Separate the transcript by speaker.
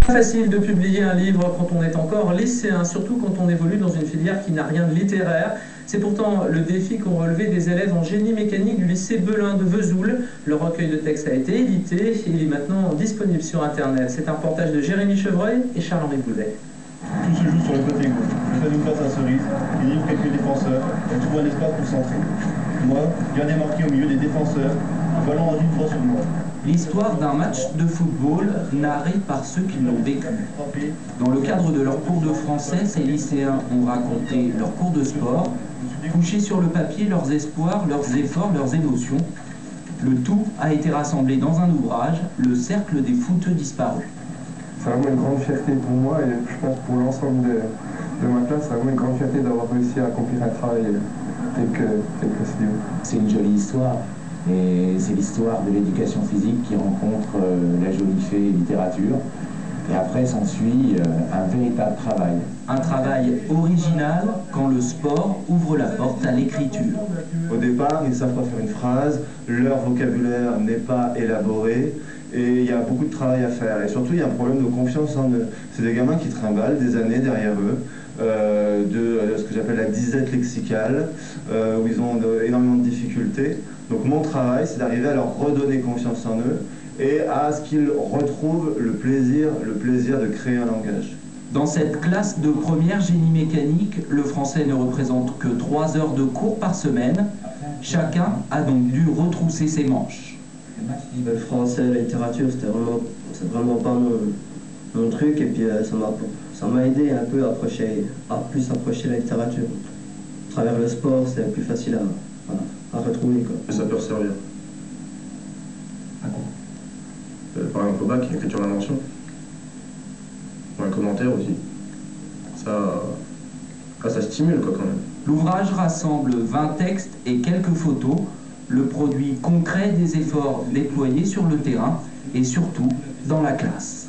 Speaker 1: Facile de publier un livre quand on est encore lycéen, surtout quand on évolue dans une filière qui n'a rien de littéraire. C'est pourtant le défi qu'ont relevé des élèves en génie mécanique du lycée Belin de Vesoul. Le recueil de textes a été édité et il est maintenant disponible sur Internet. C'est un reportage de Jérémy Chevreuil et Charles-Henri Boudet.
Speaker 2: Tout se joue sur le côté gauche. Je fais une passe à Cerise, qui livre quelques défenseurs et trouve un espace pour centrer. Moi, bien démarqué au milieu des défenseurs, le ballon a une fois sur moi.
Speaker 3: L'histoire d'un match de football narré par ceux qui l'ont vécu. Dans le cadre de leur cours de français, ces lycéens ont raconté leur cours de sport, couché sur le papier leurs espoirs, leurs efforts, leurs émotions. Le tout a été rassemblé dans un ouvrage, Le Cercle des footeux disparus.
Speaker 4: C'est vraiment une grande fierté pour moi et je pense pour l'ensemble de ma classe, c'est vraiment une grande fierté d'avoir réussi à accomplir un travail tel que celui-là.
Speaker 5: C'est une jolie histoire. Et c'est l'histoire de l'éducation physique qui rencontre la jolie fée littérature. Et après s'ensuit un véritable travail.
Speaker 3: Un travail original quand le sport ouvre la porte à l'écriture.
Speaker 2: Au départ, ils ne savent pas faire une phrase, leur vocabulaire n'est pas élaboré et il y a beaucoup de travail à faire. Et surtout, il y a un problème de confiance en eux. C'est des gamins qui trimballent des années derrière eux. De ce que j'appelle la disette lexicale, où ils ont énormément de difficultés. Donc mon travail, c'est d'arriver à leur redonner confiance en eux et à ce qu'ils retrouvent le plaisir de créer un langage.
Speaker 3: Dans cette classe de première génie mécanique, le français ne représente que 3 heures de cours par semaine. Chacun a donc dû retrousser ses manches.
Speaker 6: Le français, la littérature, c'est vraiment pas mon truc, et puis ça m'a aidé un peu à plus approcher la littérature. À travers le sport, c'est plus facile à retrouver, quoi.
Speaker 2: Ça peut resservir. Par exemple au bac, écriture d'invention. Ou un commentaire aussi. Ça stimule quoi quand même.
Speaker 3: L'ouvrage rassemble 20 textes et quelques photos, le produit concret des efforts déployés sur le terrain et surtout dans la classe.